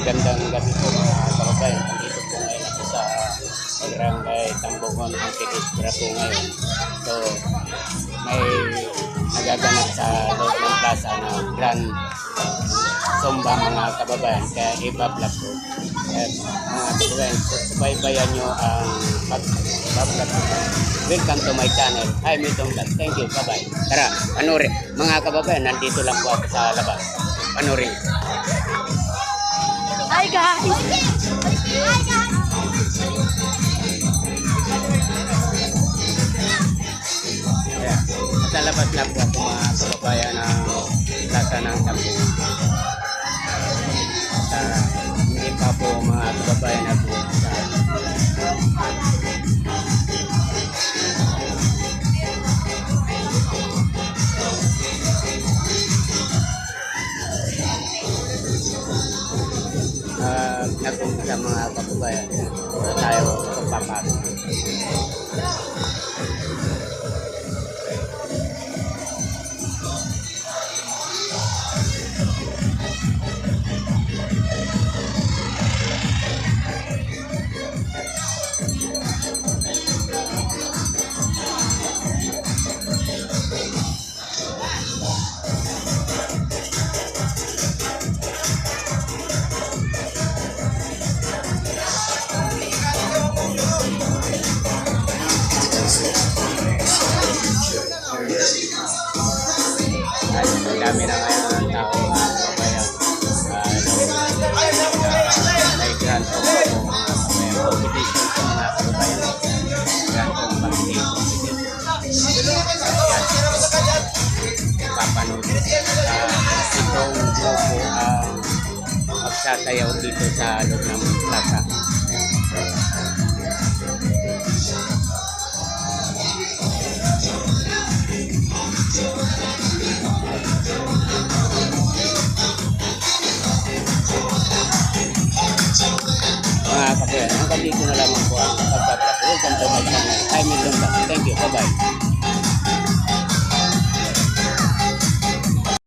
Magandang gabi po mga kababayan. Nandito po ngayon ako sa Barangay Tambogon, Antiquistra po ngayon. So, may nagaganap sa loob ng plaza ng Grand Zumba mga kababayan. Kaya iba-vlog po. Kaya mga kababayan, subaybayan nyo ang pag-vlog po. Welcome to my channel. Hi, Mitong Vlog. Thank you. Bye-bye. Tara, panurin. Mga kababayan, nandito lang po ako sa labas. Panurin. Hi guys! Yeah. Sa labas lang po ako mga kababayan ng plaza ng Tambogon. Hindi pa po mga kababayan na po sa nagpunta mga kababayan na tayo pagpapasok. Ay, ang dami na ngayon ng tao mga kababayan. May grand competition sa mga kababayan. Grand competition. Papanood. Itong grupo ang magsasayaw dito sa loob ng plaza. Mga kababayan, hanggang dito na lamang po ang